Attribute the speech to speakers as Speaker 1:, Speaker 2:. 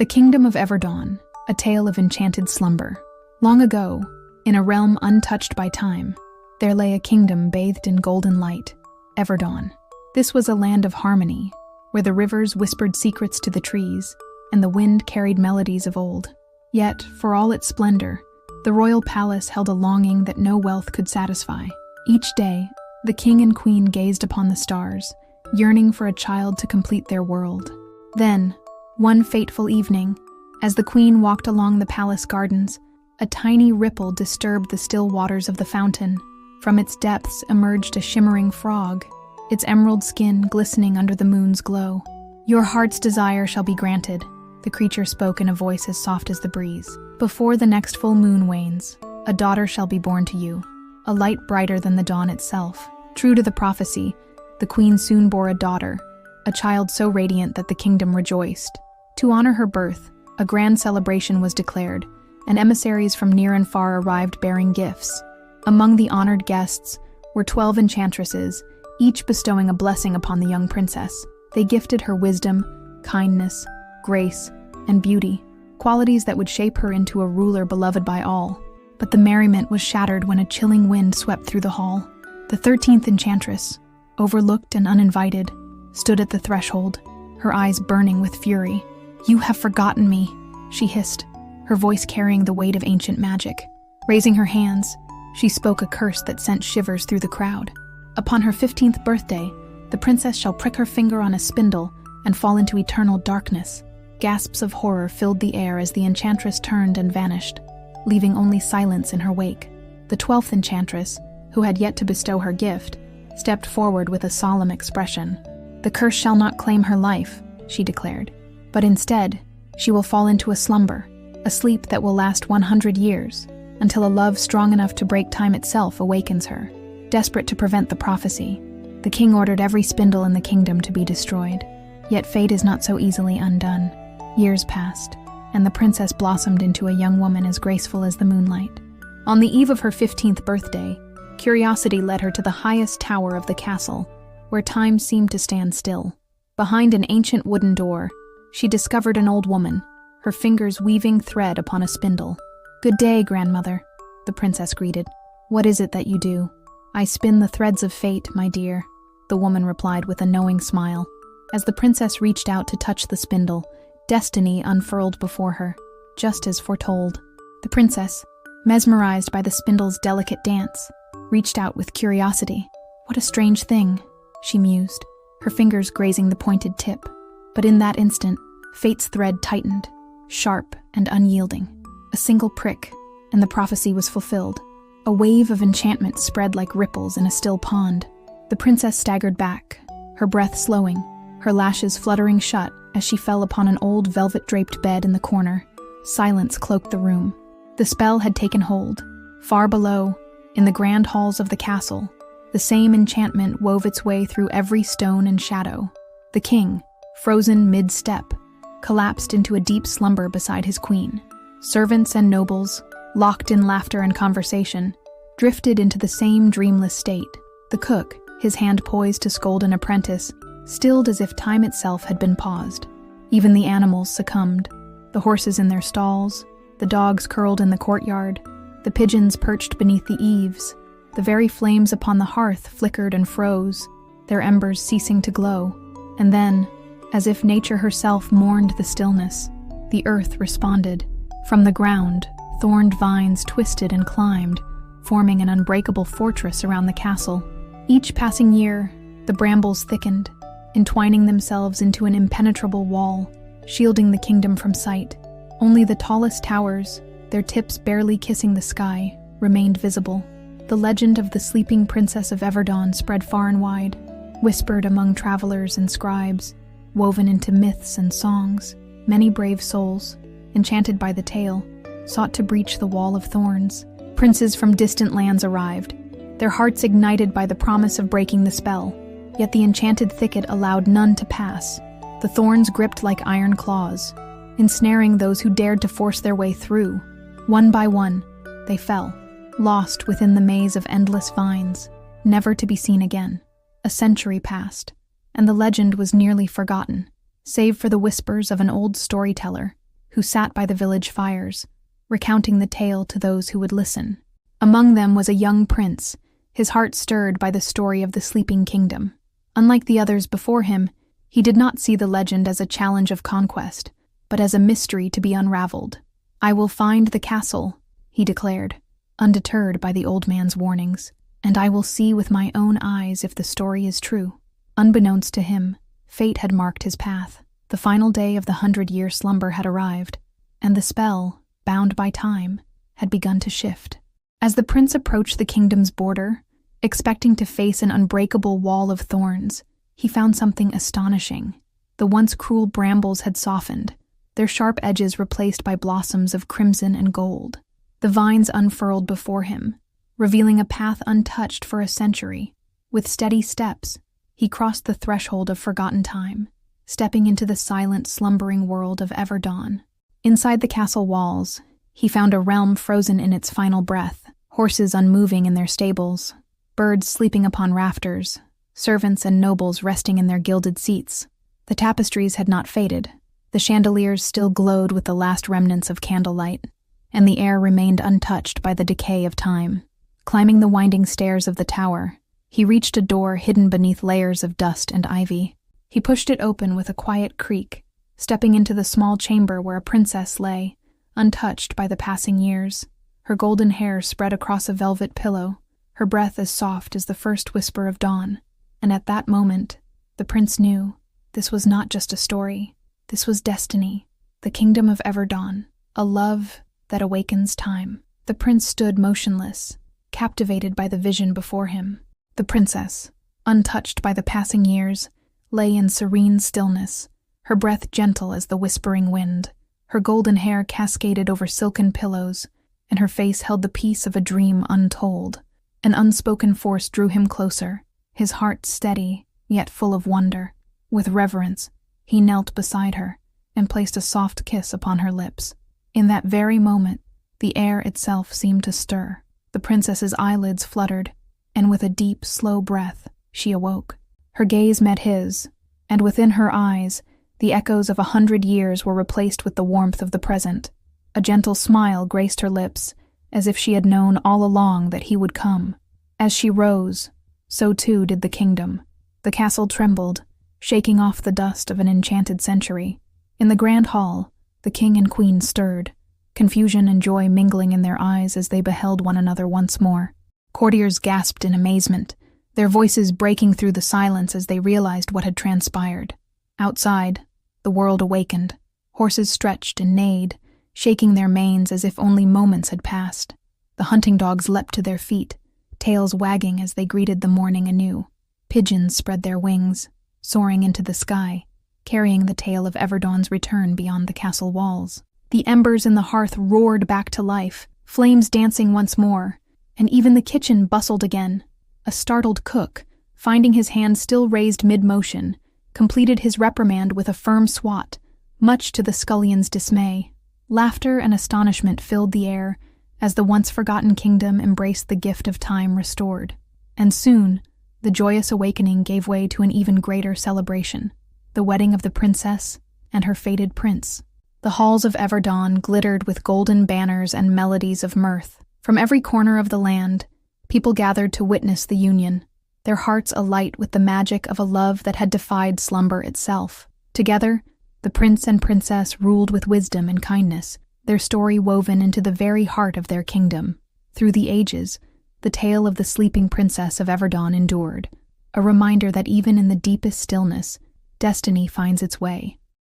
Speaker 1: The Kingdom of Everdawn, a tale of enchanted slumber. Long ago, in a realm untouched by time, there lay a kingdom bathed in golden light, Everdawn. This was a land of harmony, where the rivers whispered secrets to the trees, and the wind carried melodies of old. Yet, for all its splendor, the royal palace held a longing that no wealth could satisfy. Each day, the king and queen gazed upon the stars, yearning for a child to complete their world. Then, one fateful evening, as the queen walked along the palace gardens, a tiny ripple disturbed the still waters of the fountain. From its depths emerged a shimmering frog, its emerald skin glistening under the moon's glow. "Your heart's desire shall be granted," the creature spoke in a voice as soft as the breeze. "Before the next full moon wanes, a daughter shall be born to you, a light brighter than the dawn itself." True to the prophecy, the queen soon bore a daughter, a child so radiant that the kingdom rejoiced. To honor her birth, a grand celebration was declared, and emissaries from near and far arrived bearing gifts. Among the honored guests were 12 enchantresses, each bestowing a blessing upon the young princess. They gifted her wisdom, kindness, grace, and beauty, qualities that would shape her into a ruler beloved by all. But the merriment was shattered when a chilling wind swept through the hall. The 13th enchantress, overlooked and uninvited, stood at the threshold, her eyes burning with fury. "You have forgotten me," she hissed, her voice carrying the weight of ancient magic. Raising her hands, she spoke a curse that sent shivers through the crowd. "Upon her 15th birthday, the princess shall prick her finger on a spindle and fall into eternal darkness." Gasps of horror filled the air as the enchantress turned and vanished, leaving only silence in her wake. The 12th enchantress, who had yet to bestow her gift, stepped forward with a solemn expression. "The curse shall not claim her life," she declared, "but instead, she will fall into a slumber, a sleep that will last 100 years, until a love strong enough to break time itself awakens her." Desperate to prevent the prophecy, the king ordered every spindle in the kingdom to be destroyed. Yet fate is not so easily undone. Years passed, and the princess blossomed into a young woman as graceful as the moonlight. On the eve of her 15th birthday, curiosity led her to the highest tower of the castle, where time seemed to stand still. Behind an ancient wooden door, she discovered an old woman, her fingers weaving thread upon a spindle. "Good day, grandmother," the princess greeted. "What is it that you do?" "I spin the threads of fate, my dear," the woman replied with a knowing smile. As the princess reached out to touch the spindle, destiny unfurled before her, just as foretold. The princess, mesmerized by the spindle's delicate dance, reached out with curiosity. "What a strange thing," she mused, her fingers grazing the pointed tip. But in that instant, fate's thread tightened, sharp and unyielding. A single prick, and the prophecy was fulfilled. A wave of enchantment spread like ripples in a still pond. The princess staggered back, her breath slowing, her lashes fluttering shut as she fell upon an old velvet-draped bed in the corner. Silence cloaked the room. The spell had taken hold. Far below, in the grand halls of the castle, the same enchantment wove its way through every stone and shadow. The king, frozen mid-step, collapsed into a deep slumber beside his queen. Servants and nobles, locked in laughter and conversation, drifted into the same dreamless state. The cook, his hand poised to scold an apprentice, stilled as if time itself had been paused. Even the animals succumbed, the horses in their stalls, the dogs curled in the courtyard, the pigeons perched beneath the eaves. The very flames upon the hearth flickered and froze, their embers ceasing to glow. And then, as if nature herself mourned the stillness, the earth responded. From the ground, thorned vines twisted and climbed, forming an unbreakable fortress around the castle. Each passing year, the brambles thickened, entwining themselves into an impenetrable wall, shielding the kingdom from sight. Only the tallest towers, their tips barely kissing the sky, remained visible. The legend of the sleeping princess of Everdawn spread far and wide, whispered among travelers and scribes, woven into myths and songs. Many brave souls, enchanted by the tale, sought to breach the wall of thorns. Princes from distant lands arrived, their hearts ignited by the promise of breaking the spell. Yet the enchanted thicket allowed none to pass. The thorns gripped like iron claws, ensnaring those who dared to force their way through. One by one, they fell, lost within the maze of endless vines, never to be seen again. A century passed, and the legend was nearly forgotten, save for the whispers of an old storyteller, who sat by the village fires, recounting the tale to those who would listen. Among them was a young prince, his heart stirred by the story of the sleeping kingdom. Unlike the others before him, he did not see the legend as a challenge of conquest, but as a mystery to be unraveled. "I will find the castle," he declared, undeterred by the old man's warnings, "and I will see with my own eyes if the story is true." Unbeknownst to him, fate had marked his path. The final day of the 100-year slumber had arrived, and the spell, bound by time, had begun to shift. As the prince approached the kingdom's border, expecting to face an unbreakable wall of thorns, he found something astonishing. The once cruel brambles had softened, their sharp edges replaced by blossoms of crimson and gold. The vines unfurled before him, revealing a path untouched for a century. With steady steps, he crossed the threshold of forgotten time, stepping into the silent, slumbering world of Everdawn. Inside the castle walls, he found a realm frozen in its final breath, horses unmoving in their stables, birds sleeping upon rafters, servants and nobles resting in their gilded seats. The tapestries had not faded, the chandeliers still glowed with the last remnants of candlelight, and the air remained untouched by the decay of time. Climbing the winding stairs of the tower, he reached a door hidden beneath layers of dust and ivy. He pushed it open with a quiet creak, stepping into the small chamber where a princess lay, untouched by the passing years, her golden hair spread across a velvet pillow, her breath as soft as the first whisper of dawn. And at that moment, the prince knew this was not just a story. This was destiny, the kingdom of Everdawn, a love that awakens time. The prince stood motionless, captivated by the vision before him. The princess, untouched by the passing years, lay in serene stillness, her breath gentle as the whispering wind. Her golden hair cascaded over silken pillows, and her face held the peace of a dream untold. An unspoken force drew him closer, his heart steady, yet full of wonder. With reverence, he knelt beside her and placed a soft kiss upon her lips. In that very moment, the air itself seemed to stir. The princess's eyelids fluttered, and with a deep, slow breath, she awoke. Her gaze met his, and within her eyes, the echoes of 100 years were replaced with the warmth of the present. A gentle smile graced her lips, as if she had known all along that he would come. As she rose, so too did the kingdom. The castle trembled, shaking off the dust of an enchanted century. In the grand hall, the king and queen stirred, confusion and joy mingling in their eyes as they beheld one another once more. Courtiers gasped in amazement, their voices breaking through the silence as they realized what had transpired. Outside, the world awakened. Horses stretched and neighed, shaking their manes as if only moments had passed. The hunting dogs leapt to their feet, tails wagging as they greeted the morning anew. Pigeons spread their wings, soaring into the sky, carrying the tale of Everdawn's return beyond the castle walls. The embers in the hearth roared back to life, flames dancing once more, and even the kitchen bustled again. A startled cook, finding his hand still raised mid-motion, completed his reprimand with a firm swat, much to the scullion's dismay. Laughter and astonishment filled the air as the once-forgotten kingdom embraced the gift of time restored. And soon, the joyous awakening gave way to an even greater celebration, the wedding of the princess and her fated prince. The halls of Everdawn glittered with golden banners and melodies of mirth. From every corner of the land, people gathered to witness the union, their hearts alight with the magic of a love that had defied slumber itself. Together, the prince and princess ruled with wisdom and kindness, their story woven into the very heart of their kingdom. Through the ages, the tale of the sleeping princess of Everdawn endured, a reminder that even in the deepest stillness, destiny finds its way.